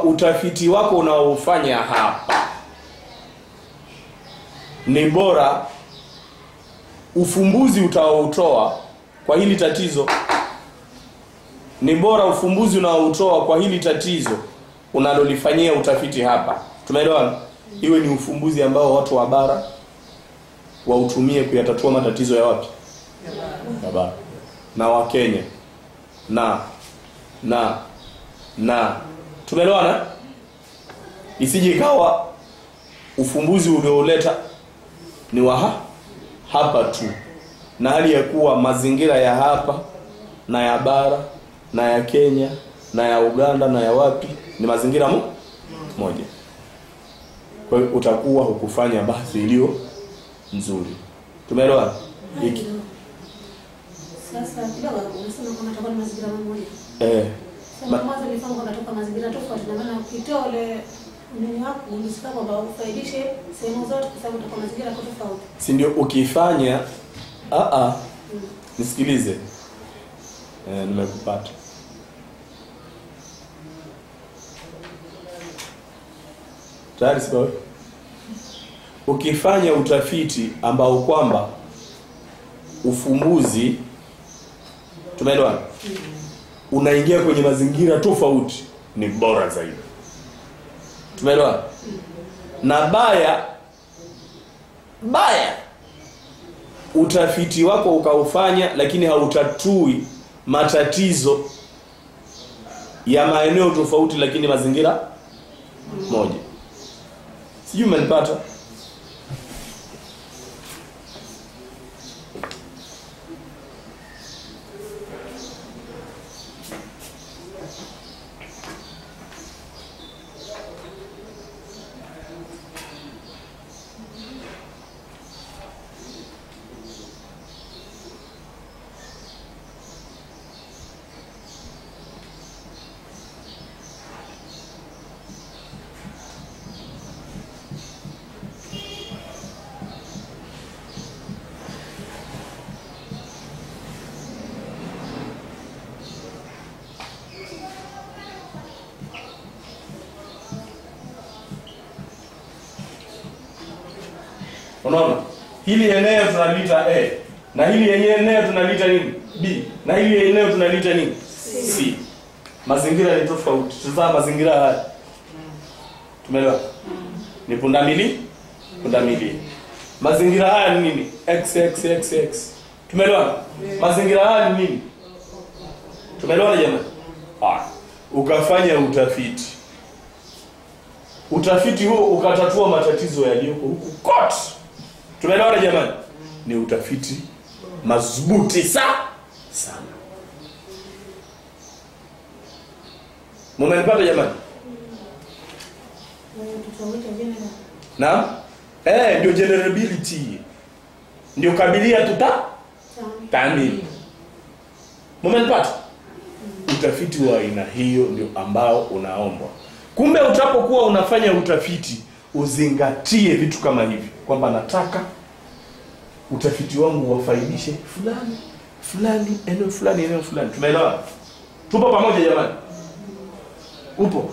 utafiti wako unaofanya hapa ni bora, ufumbuzi utaotoa kwa hili tatizo ni bora, ufumbuzi unaotoa kwa hili tatizo unalolifanyia utafiti hapa, tumeelewana, iwe ni ufumbuzi ambao watu wa bara wautumie kuyatatua matatizo ya wapi, ya bara, na wa Kenya na tumeelewana, isije ikawa ufumbuzi ulioleta ni wa hapa tu, na hali ya kuwa mazingira ya hapa na ya bara na ya Kenya na ya Uganda na ya wapi ni mazingira moja. Kwa hiyo utakuwa hukufanya bahati iliyo nzuri, tumeelewana. Hiki sasa kidogo unasema kama tutakuwa na mazingira moja. Kwanza nifahamu kwamba toka mazingira tofauti, na maana ukitole nini hapo unisikia kwamba ufaidishe sehemu zote kwa sababu toka mazingira tofauti. Si ndio ukifanya nisikilize. Nimekupata. Tayari sio? Ukifanya utafiti ambao kwamba ufumbuzi, tumeelewana, unaingia kwenye mazingira tofauti, ni bora zaidi, tumeelewana. Na baya utafiti wako ukaufanya lakini hautatui matatizo ya maeneo tofauti lakini mazingira moja. Sijui umenipata? Unaona? Hili eneo tunaliita A, na hili eneo tunaliita nini? B, na hili eneo tunaliita nini? C. Mazingira ni tofauti. Sasa mazingira haya tumeelewa? Ni pundamilia. Mazingira haya ni nini? X. Tumeelewa? Mazingira haya ni nini? Tumeelewa jamani? Ukafanya utafiti huo ukatatua matatizo yaliyoko huku kote. Tumeelewana jamani? Ni utafiti madhubuti sana. Mmenipata jamani? Naam? Ndio generability. Ndio kabilia tamini. Mmenipata? Utafiti wa aina hiyo ndio ambao unaombwa. Kumbe utapokuwa unafanya utafiti uzingatie vitu kama hivi, kwamba nataka utafiti wangu wafaidishe fulani, eneo fulani. Tumeelewa? Tupo pamoja jamani? Upo?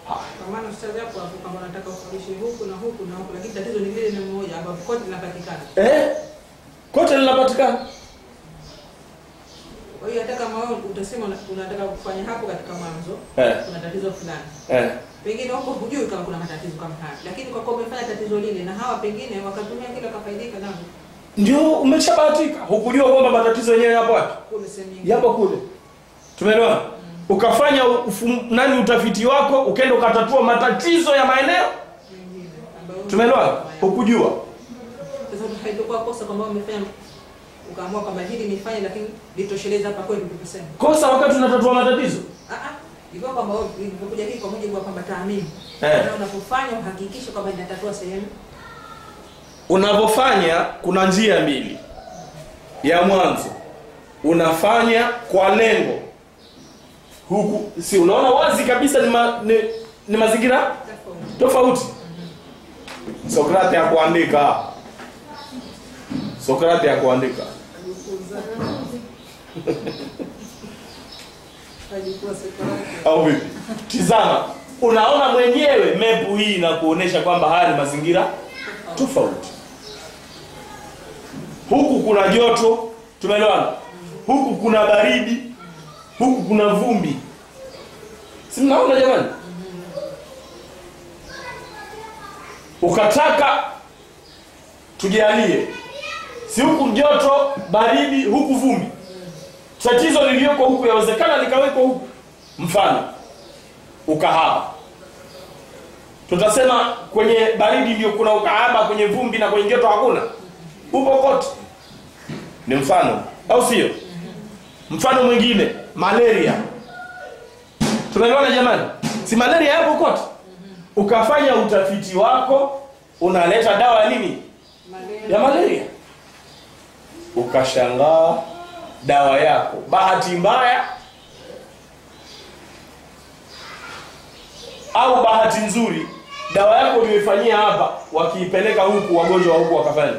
Kwa maana ustadhi hapo kama nataka ufaidishe huku na huku, lakini tatizo ni lile ni moja ambapo kote linapatikana. Kote linapatikana. Kwa hiyo hata kama wewe utasema unataka kufanya hapo katika mwanzo, kuna tatizo fulani. Pengine huko hujui kama kuna matatizo kama haya, lakini kwa kuwa umefanya tatizo lile na hawa pengine wakatumia kile kafaidika nao, ndio umeshabahatika. Hukujua kwamba matatizo yenyewe yapo wapi? Kule sehemu nyingine. Yapo kule. Tumeelewa? Ukafanya utafiti wako, ukaenda ukatatua matatizo ya maeneo mengine. Tumeelewa? Hukujua. Sasa haitakuwa kosa kwamba umefanya ukaamua kwamba hili nifanye lakini litosheleza hapa kwetu tukisema. Kosa wakati tunatatua matatizo? Hivyo kwamba ulipokuja hii kwa mujibu wa kwamba taamini. Unapofanya uhakikishe kwamba inatatua sehemu. Unapofanya kuna njia mbili. Ya mwanzo unafanya kwa lengo. Huku si unaona wazi kabisa ni mazingira tofauti. Sokrate hakuandika. Au vipi? Tizama, Unaona mwenyewe mepu hii inakuonesha kwamba haya ni mazingira tofauti. Huku kuna joto, tumeelewana? Huku kuna baridi, huku kuna vumbi. Si mnaona jamani? Ukataka tujalie, si huku joto, baridi, huku vumbi. Tatizo lilioko huku yawezekana likawekwa huku. Mfano, ukahaba. Tutasema kwenye baridi ndio kuna ukahaba, kwenye vumbi na kwenye joto hakuna. Upo kote. Ni mfano, au sio? Mfano mwingine, malaria. Tunaelewana jamani? Si malaria hapo kote. Ukafanya utafiti wako, unaleta dawa ya nini? Ya malaria. Ukashangaa dawa yako, bahati mbaya au bahati nzuri, dawa yako uliyofanyia hapa wakiipeleka huku, wagonjwa huku wakafanya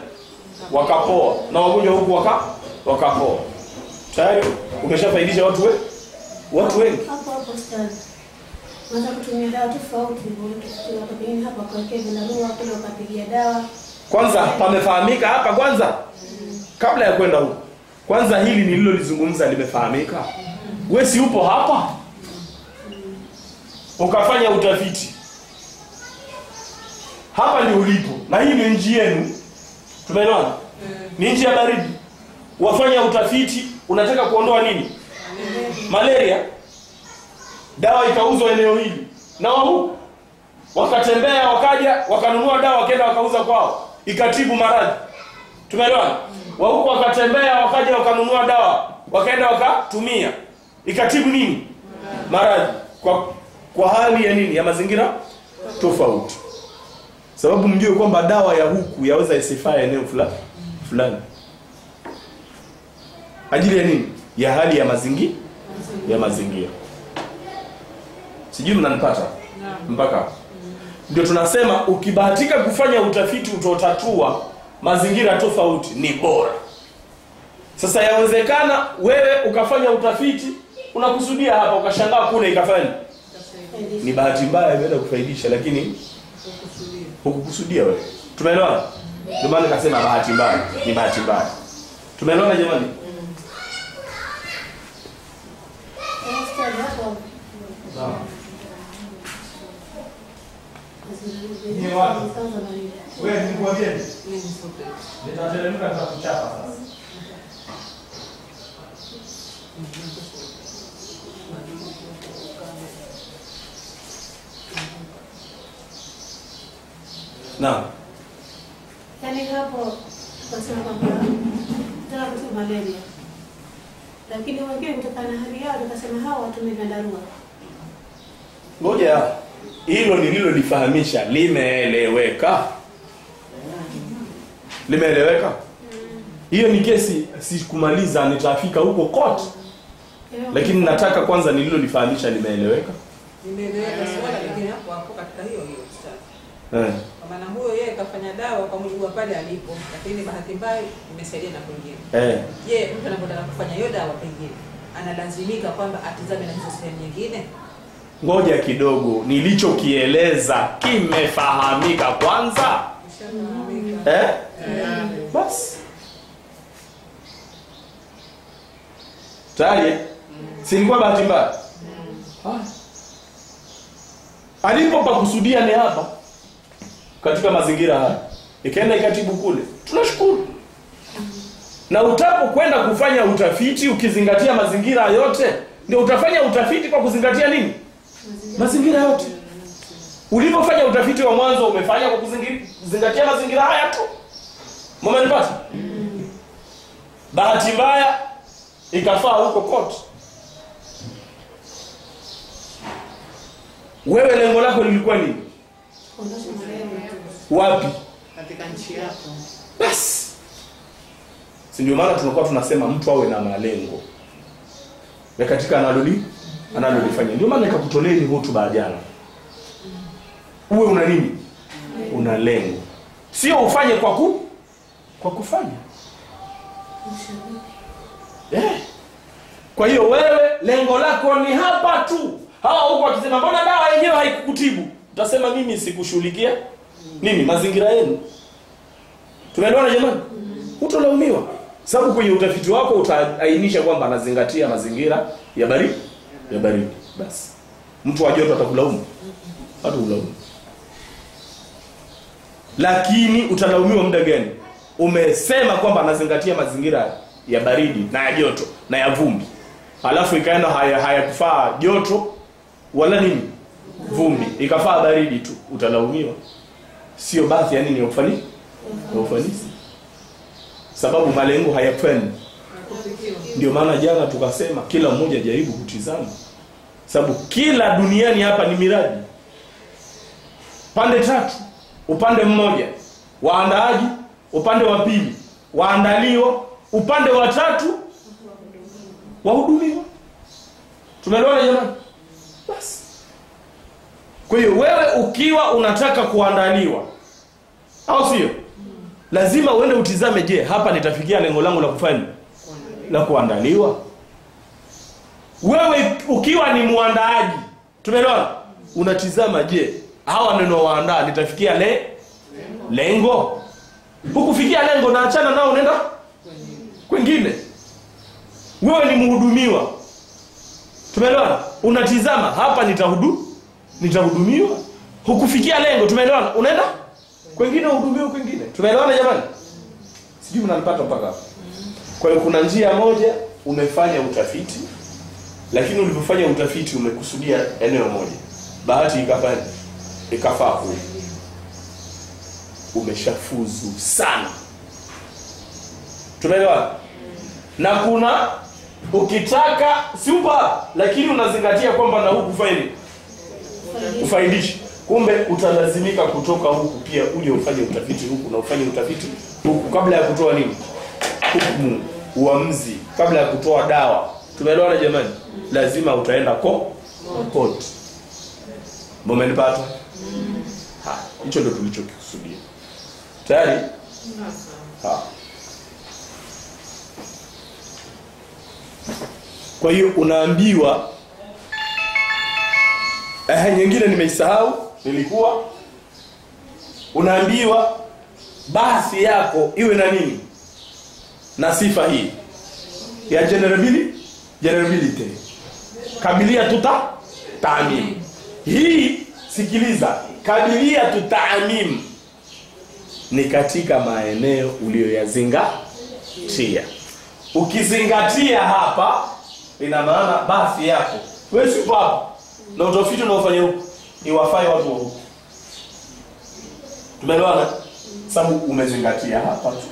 wakapoa, na wagonjwa huku wakapoa. Tayari umeshafaidisha watu wengi. Hapo stadi. Unaweza kutumia dawa tofauti, pengine hapa kwa kile na roho kule ukapigia dawa. Kwanza pamefahamika hapa kwanza. Kabla ya kwenda huko. Kwanza hili nililolizungumza limefahamika. Wewe si upo hapa? Ukafanya utafiti. Hapa ni ulipo. Na hii ni nchi yenu. Tumeelewana? Ni nchi ya baridi. Wafanya utafiti, unataka kuondoa nini? Malaria. Dawa ikauzwa eneo hili. Na wao wakatembea, wakaja, wakanunua dawa, wakaenda wakauza kwao, ikatibu maradhi. Tumeelewana? Wao huko wakatembea, wakaja, wakanunua dawa, wakaenda wakatumia, ikatibu nini? Maradhi. Kwa hali ya nini? Ya mazingira tofauti. Sababu mjue kwamba dawa ya huku yaweza isifanye eneo fulani. Ajili ya nini? Ya hali ya mazingira. Sijui mnanipata? Mpaka ndio tunasema ukibahatika kufanya utafiti utotatua mazingira tofauti ni bora. Sasa yawezekana wewe ukafanya utafiti, unakusudia hapa, ukashangaa kule ikafanya. Ni bahati mbaya imeenda kufaidisha, lakini hukukusudia wewe. Tumeelewana? Ndio maana nikasema bahati mbaya, ni bahati mbaya. Tumeelewana jamani? Sawa. Ni wapi? Wewe ni kwa gani? Nitateremka kwa kuchapa sasa. Naam. Yaani hapo tunasema kwamba tena kuhusu malaria. Lakini wengine kutokana na hali yao tukasema hawa watumie vyandarua. Ngoja, hilo nililolifahamisha limeeleweka. Limeeleweka? Hiyo ni kesi sikumaliza, nitafika huko kote. Lakini nataka kwanza nililolifahamisha limeeleweka. Nimeeleweka swala lingine hapo katika hiyo stadi. Kwa maana huyo yeye kafanya dawa kwa mujibu wa pale alipo, lakini bahati mbaya imesaidia na kwingine. Je, mtu anapotaka kufanya hiyo dawa pengine analazimika kwamba atizame na hizo sehemu nyingine? Ngoja kidogo, nilichokieleza kimefahamika kwanza. Bas. Tayari? Si ilikuwa bahati mbaya? Alipopakusudia ni hapa. Katika mazingira haya. Ikaenda ikatibu kule. Tunashukuru. Na utapokwenda kufanya utafiti ukizingatia mazingira yote, ndio utafanya utafiti kwa kuzingatia nini? Mazingira yote. Ulipofanya utafiti wa mwanzo umefanya kwa kuzingatia mazingira haya tu. Mmenipata? Bahati mbaya ikafaa huko kote. Wewe lengo lako lilikuwa nini? Wapi? Katika nchi yako. Bas. Si ndio maana tunakuwa tunasema mtu awe na malengo. Na katika analolifanya. Ndio maana nikakutoleni hotuba jana. Uwe una nini? Una lengo. Sio ufanye kwa kufanya. Kwa hiyo wewe lengo lako ni hapa tu. Hawa huko wakisema mbona dawa yenyewe haikukutibu, utasema mimi sikushughulikia nini mazingira yenu. Tumeelewana jamani? Utolaumiwa. Sababu kwenye utafiti wako utaainisha kwamba anazingatia mazingira ya baridi, basi. Mtu wa joto atakulaumu? Hatakulaumu. Lakini utalaumiwa muda gani? Umesema kwamba anazingatia mazingira ya baridi na ya joto na ya vumbi. Alafu ikaenda hayakufaa joto wala nini? Vumbi. Ikafaa baridi tu, utalaumiwa. Sio baadhi ya nini ya ufanisi. Sababu malengo hayapendi. Ndio maana jana tukasema kila mmoja jaribu kutizama. Sababu kila duniani hapa ni miradi. Pande tatu, upande mmoja waandaaji, upande wa pili waandaliwa, upande wa tatu wahudumiwa. Tumeelewana jamani? Basi. Kwa hiyo wewe ukiwa unataka kuandaliwa, au sio? Lazima uende utizame, je, hapa nitafikia lengo langu la kufanya la kuandaliwa? Wewe ukiwa ni muandaaji, tumeelewana? Unatizama, je, hawa neno waandaa nitafikia lengo? Hukufikia lengo na achana nao, nenda kwingine. Wewe ni mhudumiwa. Tumeelewana? Unatizama, hapa nitahudumiwa. Hukufikia lengo, tumeelewana? Unaenda kwingine, uhudumiwe kwingine. Tumeelewana jamani? Sijui mnanipata mpaka hapo. Kwa hiyo kuna njia moja, umefanya utafiti, lakini ulipofanya utafiti umekusudia eneo moja. Bahati ikafaa huko. Umeshafuzu sana. Tumeelewana? Na kuna ukitaka super, lakini unazingatia kwamba na huku ufaidisha. Kumbe utalazimika kutoka huku pia uje ufanye utafiti huku na ufanye utafiti huku kabla ya kutoa nini? Hukumu, uamuzi, kabla ya kutoa dawa. Tumeelewana jamani? Lazima utaenda kote. Mmenipata? Hicho ndio tulichokikusudia. Tayari? Kwa hiyo unaambiwa nyingine nimeisahau, nilikuwa unaambiwa basi yako iwe na nini? Na sifa hii ya generability. Kabilia taamim. Hii sikiliza, kabilia taamim ni katika maeneo uliyoyazingatia. Ukizingatia hapa, ina maana basi yako wewe si baba na utafiti unaofanya huko iwafai watu huko. Tumeelewana? Sababu umezingatia hapa tu.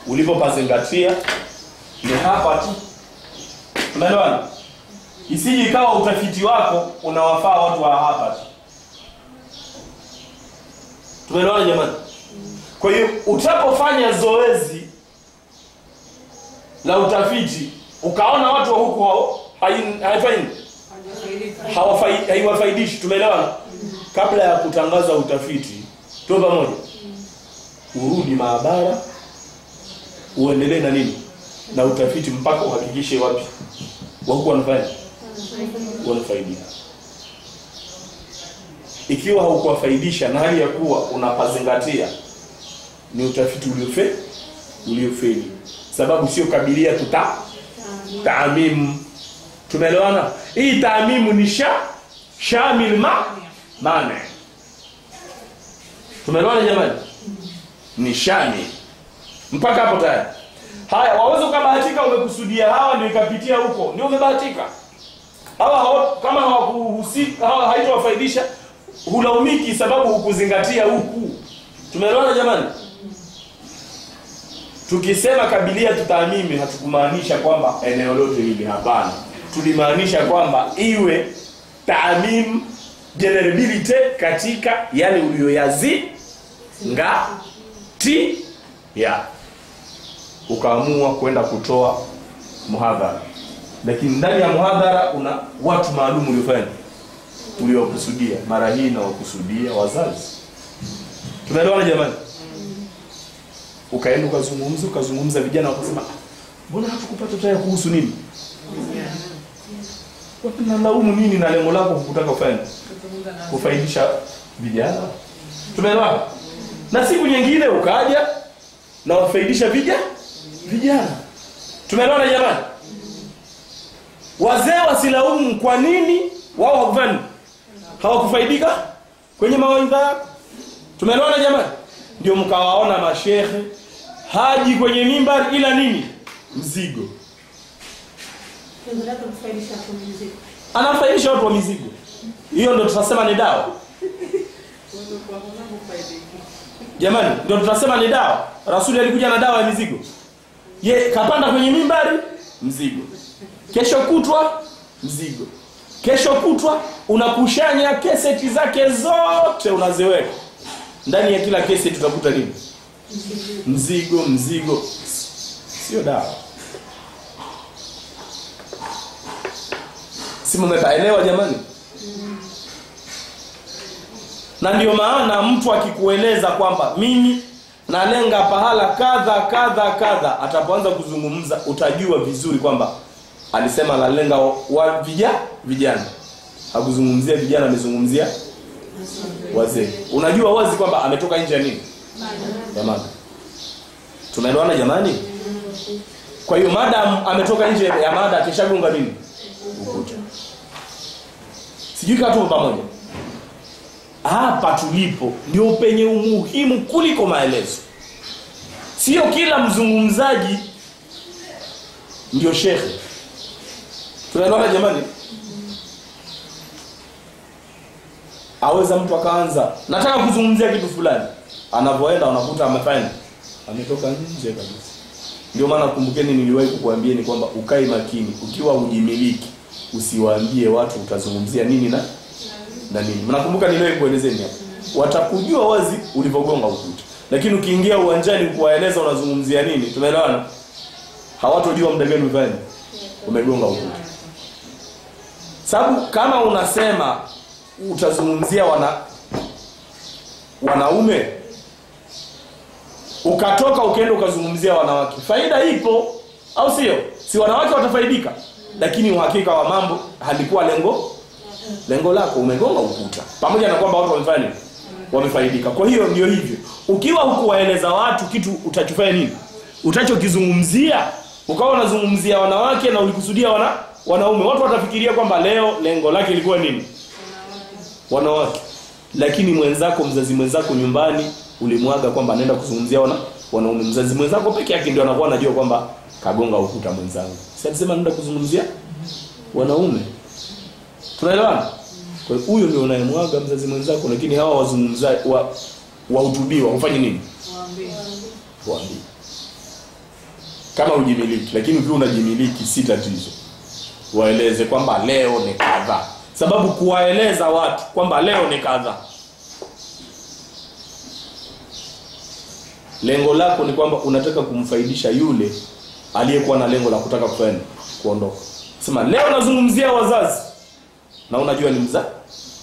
Ulipopazingatia ni hapa tu. Tumeelewana? Isije ikawa utafiti wako unawafaa watu wa hapa tu. Tumeelewana jamani? Kwa hiyo utapofanya zoezi la utafiti ukaona watu wa huko haiwafaidishi, tumeelewana? Kabla ya kutangaza utafiti, tuwe pamoja. Urudi maabara, uendelee na nini? Na utafiti mpaka uhakikishe wapi wa huko wanafaidika. Ikiwa haukuwafaidisha na hali ya kuwa unapazingatia, ni utafiti uliofeli. Sababu sio kabilia taamim. Tumeelewana? Hii taamimu ni shamil maana. Tumeelewana jamani? Ni shamil. Mpaka hapo tayari. Haya, waweza kubahatika umekusudia hawa ndio ikapitia huko. Ndio umebahatika. Hawa kama hawakuhusika, hawa haitowafaidisha, hulaumiki sababu hukuzingatia huku. Tumeelewana jamani? Tukisema kabilia tutaamimi hatukumaanisha kwamba eneo lote hili, hapana. Tulimaanisha kwamba iwe taamim generability katika yale uliyoyazingatia. Ukaamua kwenda kutoa muhadhara, lakini ndani ya muhadhara una watu maalum uliokusudia. Mara hii na wakusudia wazazi. Tumeelewana jamani? Ukaenda ukazungumza, vijana wakasema, mbona hatukupata tayari kuhusu nini? Unalaumu nini na lengo lako kutaka kufanya? Kufaidisha vijana. Tumeelewana? Na siku nyingine ukaja na wafaidisha vijana. Tumeelewana jamani? Wazee wasilaumu kwa nini wao hawakufanya? Hawakufaidika kwenye mawaidha yako. Tumeelewana jamani? Ndio mkawaona mashehe haji kwenye mimbari ila nini? Mzigo. Anafaidisha watu wa mizigo. Hiyo ndio tutasema ni dawa. Jamani, ndio tutasema ni dawa. Rasuli alikuja na dawa ya mizigo. Kapanda kwenye mimbari, mzigo. Kesho kutwa, mzigo. Kesho kutwa unakushanya keseti zake zote unaziweka. Ndani ya kila keseti tutakuta nini? Mzigo. Sio dawa. Simu mtaelewa jamani? Na ndio maana mtu akikueleza kwamba mimi nalenga pahala kadha atapoanza kuzungumza utajua vizuri kwamba alisema nalenga wa vijana. Hakuzungumzia vijana, amezungumzia wazee. Unajua wazi kwamba ametoka nje ya nini? Jamani. Tumeelewana jamani? Kwa hiyo madam ametoka nje ya mada akishagonga nini? Ukuta. Sijui kama tupo pamoja. Hapa tulipo ndio penye umuhimu kuliko maelezo. Sio kila mzungumzaji ndio shekhe. Tunaelewana jamani? Aweza mtu akaanza nataka kuzungumzia kitu fulani, anapoenda unakuta ametoka nje kabisa. Ndio maana kumbukeni niliwahi kukuambia ni kwamba ukae makini, ukiwa hujimiliki usiwaambie watu utazungumzia nini na nini. Mnakumbuka niliwahi kuelezeni hapo. Watakujua wazi ulipogonga ukuta. Lakini ukiingia uwanjani kuwaeleza unazungumzia nini, tumeelewana? Hawatojua muda gani umefanya. Umegonga ukuta. Sababu kama unasema utazungumzia wanaume, ukatoka ukaenda ukazungumzia wanawake, faida ipo au sio? Si wanawake watafaidika, lakini uhakika wa mambo halikuwa lengo lako, umegonga ukuta. Pamoja na kwamba watu wamefanya wamefaidika. Kwa hiyo ndio hivyo. Ukiwa hukuwaeleza watu kitu utachofanya nini? Utachokizungumzia, ukawa unazungumzia wanawake na ulikusudia wanaume, watu watafikiria kwamba leo lengo lake lilikuwa nini? Wanawake. Lakini mzazi mwenzako nyumbani ulimwaga kwamba anaenda kuzungumzia wanaume. Mzazi mwenzako peke yake ndio anakuwa anajua kwamba kagonga ukuta mwenzangu. Sasa alisema anaenda kuzungumzia wanaume. Tunaelewana? Kwa hiyo huyo ndio unayemwaga mzazi mwenzako, lakini hawa wazungumzaji wahutubiwa ufanye nini? Waambie. Kama ujimiliki, lakini ukiwa unajimiliki si tatizo. Waeleze kwamba leo ni kadha. Sababu kuwaeleza watu kwamba leo ni kadha, lengo lako ni kwamba unataka kumfaidisha yule aliyekuwa na lengo la kutaka kuondoka. Sema leo nazungumzia wazazi na unajua ni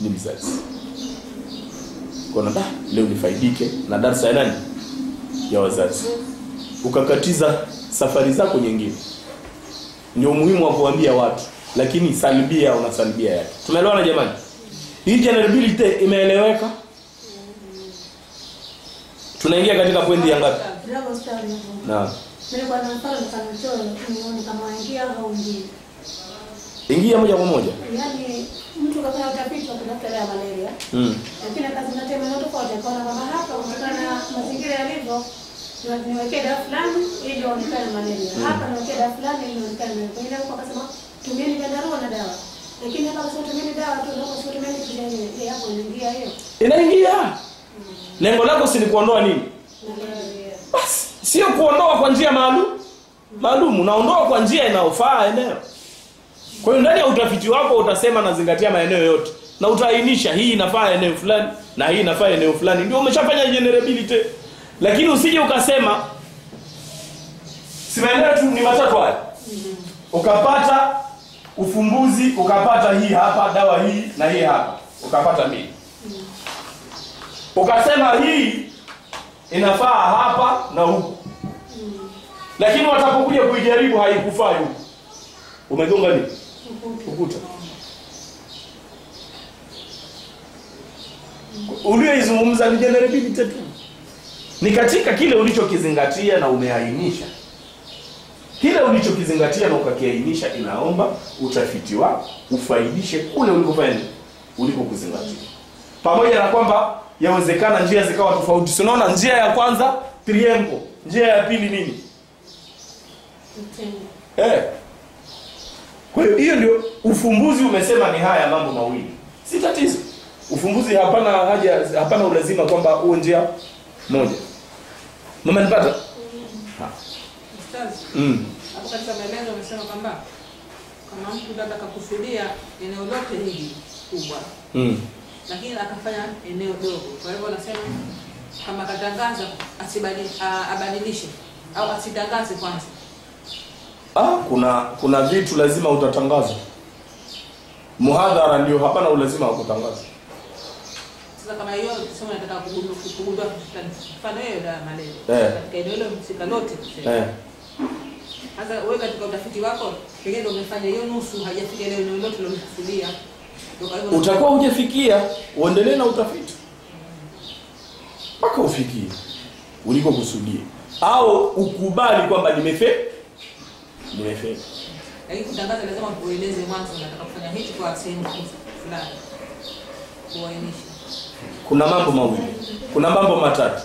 mzazi. Kwa nini leo nifaidike na darasa ya nani? Ya wazazi. Ukakatiza safari zako nyingine. Ndio muhimu wa kuambia watu, lakini salibia unasalibia yake. Tumeelewana jamani? Hii generability imeeleweka? Tunaingia katika pointi ya ngapi? Naam. Nilikuwa na mfano nione kama ingia au ingia. Ingia moja kwa moja. Yaani mtu kafanya utafiti wa kutafuta dawa ya malaria. Lakini akazingatia maneno tofauti, akaona kama hapa kutokana na mazingira yalivyo niwekee dawa fulani ili ionekane malaria. Hapa niwekee dawa fulani ili ionekane malaria. Kwa hiyo akasema tumieni vyandarua na dawa. Lakini hapa akasema tumieni dawa tu, ndio sio tumieni kijani. Hapo inaingia hiyo. Inaingia. Lengo lako si ni kuondoa nini? Basi sio kuondoa kwa njia maalum, unaondoa kwa njia inayofaa eneo. Kwa hiyo ndani ya utafiti wako utasema nazingatia maeneo yote na utaainisha hii inafaa eneo fulani na hii inafaa eneo fulani, ndio umeshafanya generability. Lakini usije ukasema si maeneo tu ni matatu haya. Ukapata ufumbuzi, ukapata hii hapa, dawa hii na hii hapa, ukapata mbili. Ukasema hii inafaa hapa na huku. Lakini watapokuja kuijaribu haikufai huku. Umegonga nini? Ukuta. Ulioizungumza ni generability tu. Ni katika kile ulichokizingatia na umeainisha. Kile ulichokizingatia na ukakiainisha inaomba utafiti wako ufaidishe kule ulikofanya ulikokuzingatia. Pamoja na kwamba yawezekana njia zikawa tofauti. Unaona njia ya kwanza triangle, njia ya pili nini? Kwa hiyo ndio ufumbuzi umesema ni haya mambo mawili. Si tatizo. Ufumbuzi hapana ulazima kwamba uwe njia moja. Mmenipata? Hapo katika maelezo amesema kwamba kama mtu labda akakusudia eneo lote hili kubwa. Lakini akafanya eneo dogo. Kwa hivyo anasema kama katangaza abadilishe au asitangaze kwanza. Kuna vitu lazima utatangaza. Muhadhara ndio hapana ulazima wa kutangaza. Sasa kama hiyo sema nataka kugundua mfano hiyo da malezi. Katika eneo hilo msika lote. Sasa wewe katika utafiti wako pengine ndio umefanya hiyo nusu hajafika eneo lote lilokusudia. Utakuwa hujafikia, uendelee na utafiti. Mpaka ufikie ulikokusudia. Au ukubali kwamba nimefeli. Lakini kutangaza lazima ueleze mwanzo unataka kufanya hichi kwa sehemu fulani. Kuainisha. Kuna mambo mawili. Kuna mambo matatu.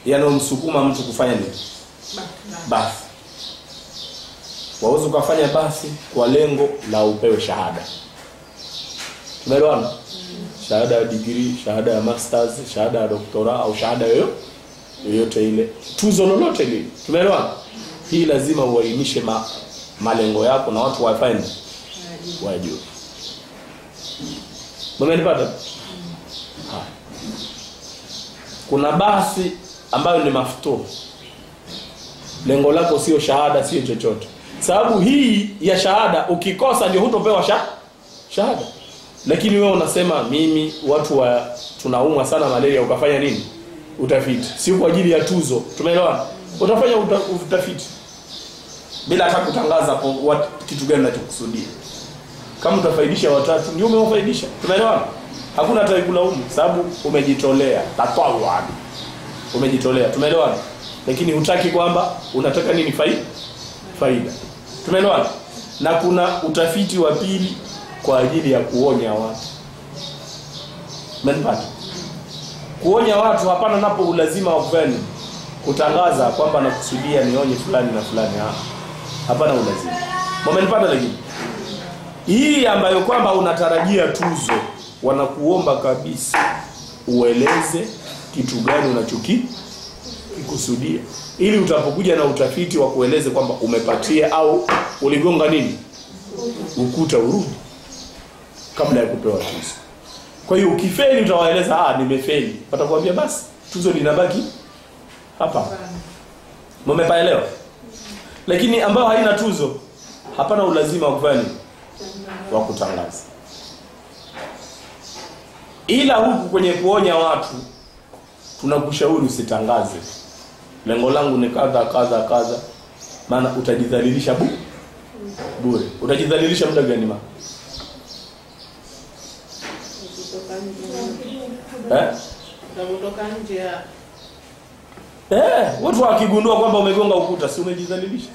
Yanomsukuma mtu kufanya nini? Basi. Waweza ukafanya basi kwa lengo la upewe shahada. Tumeelewana? Shahada ya degree, shahada ya masters, shahada ya doktora au shahada yoyote ile. Tuzo lolote lile. Tumeelewana? Hii lazima uainishe malengo yako na watu wafanye wajue. Mmenipata? Kuna basi ambayo ni mafuto. Lengo lako sio shahada, sio chochote. Sababu hii ya shahada ukikosa ndio hutopewa shahada. Lakini wewe unasema mimi watu tunaumwa sana malaria ukafanya nini? Utafiti. Sio kwa ajili ya tuzo. Tumeelewana? Utafanya utafiti. Bila hata kutangaza kitu gani unachokusudia. Kama utafaidisha watatu ndio umewafaidisha. Tumeelewana? Hakuna hata kulaumu sababu umejitolea. Tatwa umejitolea. Tumeelewana? Lakini hutaki kwamba unataka nini faida. Tumeelewana? Na kuna utafiti wa pili kwa ajili ya kuonya watu. Mmenipata? Kuonya watu hapana napo ulazima wa kufanya kutangaza kwamba nakusudia nionye fulani na fulani hapana ulazima. Mmenipata lakini hii ambayo kwamba unatarajia tuzo wanakuomba kabisa ueleze kitu gani unachokikusudia ili utapokuja na utafiti wa kueleze kwamba umepatia au uligonga nini ukuta urudi kabla ya kupewa tuzo. Kwa hiyo ukifeli utawaeleza nimefeli. Watakwambia basi tuzo linabaki hapa. Mmepaelewa? Lakini ambao haina tuzo hapana ulazima wa kufanya wa kutangaza. Ila huku kwenye kuonya watu tunakushauri usitangaze. Lengo langu ni kadha. Maana utajidhalilisha bure. Utajidhalilisha muda gani Kutoka nje watu wakigundua kwamba umegonga ukuta si umejidhalilisha.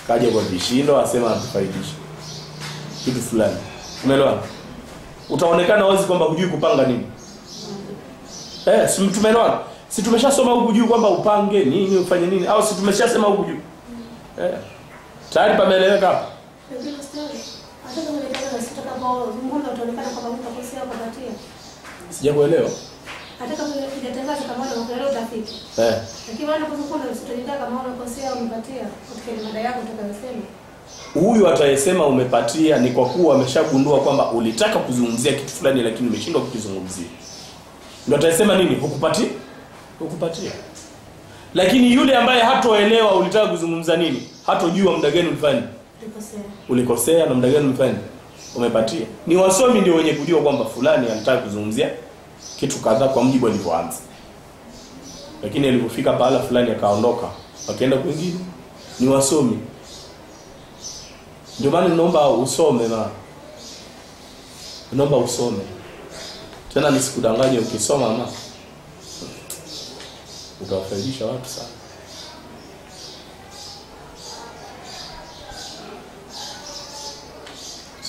Kaja kwa vishindo asema atufaidisha kitu fulani. Umeelewa? Utaonekana wazi kwamba hujui kupanga nini. Si tumeelewana? Si tumeshasoma huku juu kwamba upange nini ufanye nini au si tumeshasema huku juu. Tayari pameeleweka hapa. Sijakuelewa. Hata kama hujatangaza kama unaongelea utafiti. Lakini wale kuzungumza usitendeka kama unakosea umepatia katika mada yako utakayosema. Huyu atayesema umepatia ni kwa kuwa ameshagundua kwamba ulitaka kuzungumzia kitu fulani lakini umeshindwa kukizungumzia. Ndio atayesema nini? Hukupatia. Lakini yule ambaye hatoelewa ulitaka kuzungumza nini, hatojua muda gani ulifanya. Ulikosea na muda gani umefanya? Umepatia. Ni wasomi ndio wenye kujua kwamba fulani alitaka kuzungumzia kitu kadhaa kwa mjibu alivyoanza. Lakini alipofika pahala fulani akaondoka, akaenda kwingine. Ni wasomi. Ndio maana naomba usome na naomba usome. Tena nisikudanganye ukisoma na utawafaidisha watu sana.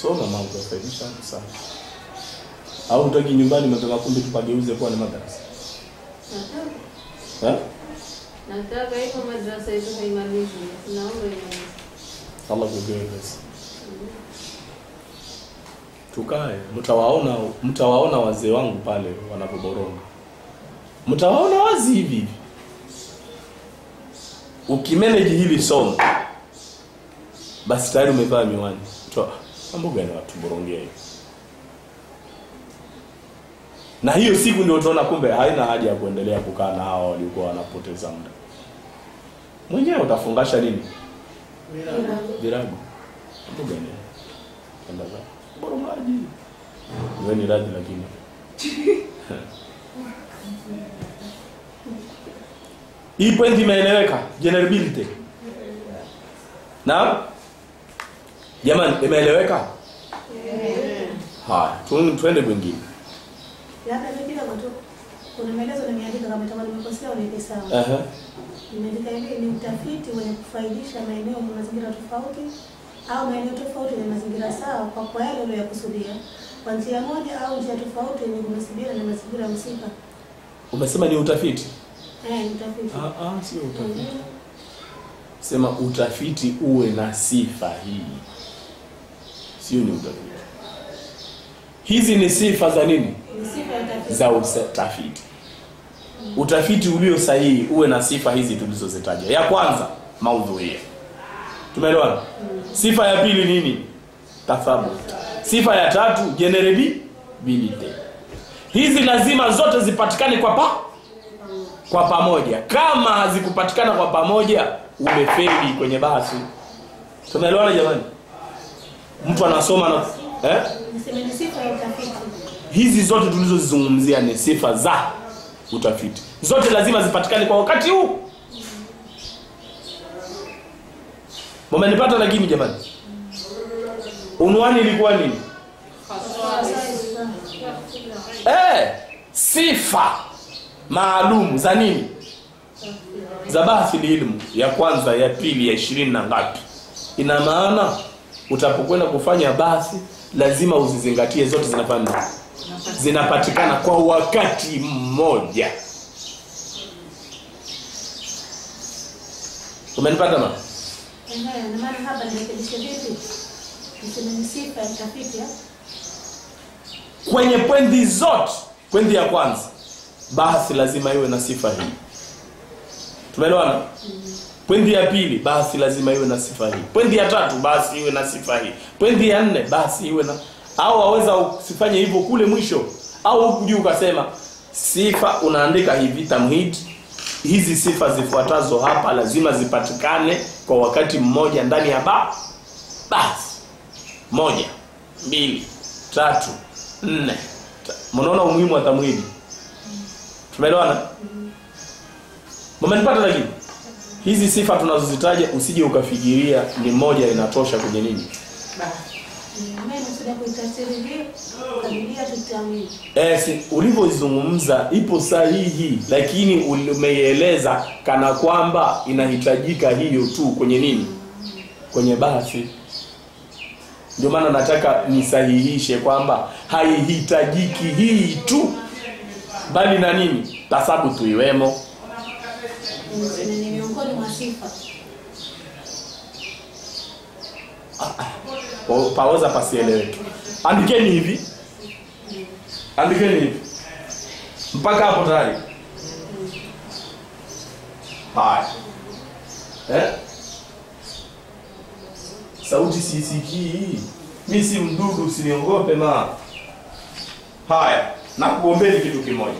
Soma mambo utawafaidisha watu sana. Au utaki nyumbani mapema kumbe tupageuze kuwa ni madrasa. Nataka hiyo madrasa hizo haimalizi. Naomba imalize. Allah kukueleza. Tukae, mtawaona wazee wangu pale wanapoboronga. Mtawaona wazi hivi. Ukimanage hili somo basi tayari umevaa miwani. Toa. Mambo gani watu borongea hivi? Na hiyo siku ndio utaona kumbe haina haja ya kuendelea kukaa na hao walikuwa wanapoteza muda. Mwenyewe utafungasha nini? Virago. Mambo gani? Kenda za borongaji. Wewe ni radhi lakini. Hii point imeeleweka, generability. Na jamani imeeleweka? Haya, tuende kwingine. Labda bila watu kuna maelezo nimeandika kama tamani nimekosea unipe sawa. Nimeandika hivi ni utafiti wenye kufaidisha maeneo na mazingira tofauti au maeneo tofauti na mazingira sawa kwa yale uliyokusudia. Kwa njia moja au njia tofauti yenye kunasibira na mazingira husika. Umesema ni utafiti? Utafiti. Sio utafiti. Sema utafiti uwe na sifa hii. Sio ni utafiti. Hizi ni sifa za nini? Za utafiti. Utafiti ulio sahihi uwe na sifa hizi tulizozitaja. Ya kwanza, maudhuia. Tumeelewana? Sifa ya pili nini? Tathabut. Sifa ya tatu, generability. Hizi lazima zote zipatikane kwa pamoja. Kama hazikupatikana kwa pamoja, umefeli kwenye bahati. Tumeelewana jamani? Mtu anasoma na Niseme sifa ya utafiti. Hizi zote tulizozizungumzia ni sifa za utafiti. Zote lazima zipatikane kwa wakati huu. Mmenipata lakini jamani? Unwani ilikuwa nini? Sifa maalum za nini? Za bahthi ilmu ya kwanza, ya pili, ya 20 na ngapi. Ina maana utapokwenda kufanya bahthi lazima uzizingatie zote zinapatikana kwa wakati mmoja. Umenipata mama? Na maana hapa nirekebishe vipi? Niseme sifa ya utafiti kwenye pointi zote. Pointi ya kwanza, bahthi lazima iwe na sifa hii. Tumeelewana? Pointi ya pili, bahthi lazima iwe na sifa hii. Pointi ya tatu, bahthi iwe na sifa hii. Pointi ya 4, bahthi iwe na, au waweza usifanye hivyo kule mwisho, au huku juu ukasema sifa unaandika hivi tamhid. Hizi sifa zifuatazo hapa lazima zipatikane kwa wakati mmoja ndani ya bahthi. 1, 2, 3, 4. Mnaona umuhimu wa tamhidi? Tumeelewana? Mmenipata lakini? Hizi sifa tunazozitaja usije ukafikiria ni moja inatosha kwenye nini? Ulivyozungumza ipo sahihi, lakini umeieleza kana kwamba inahitajika hiyo tu kwenye nini? Kwenye bahthi. Ndio maana nataka nisahihishe kwamba haihitajiki hii tu, bali na nini? Tathabutu iwemo. Ni miongoni mwa sifa. Paweza pasieleweke. Andikeni hivi. Mpaka hapo tayari. Haya. Sauti sisikii. Mimi si mdudu, usiniongope ma. Haya, nakuombeni kitu kimoja.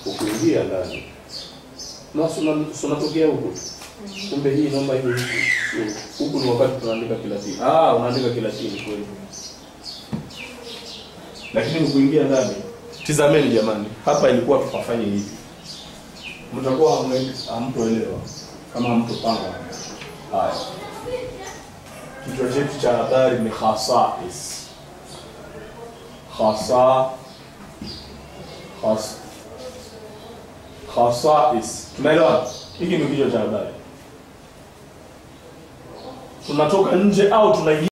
Ukiingia ndani. Unatokea huko. Kumbe hii naomba hivi. Huku ni wakati tunaandika Kilatini. Unaandika Kilatini kweli. Lakini ukiingia ndani, tizameni jamani. Hapa ilikuwa tukafanye hivi. Mtakuwa hamtoelewa. Kama mtu panga. Haya. Kichwa chetu cha habari ni khasais. Khasais. Tumeelewa? Hiki ni kichwa cha habari. Tunatoka nje au tunaingia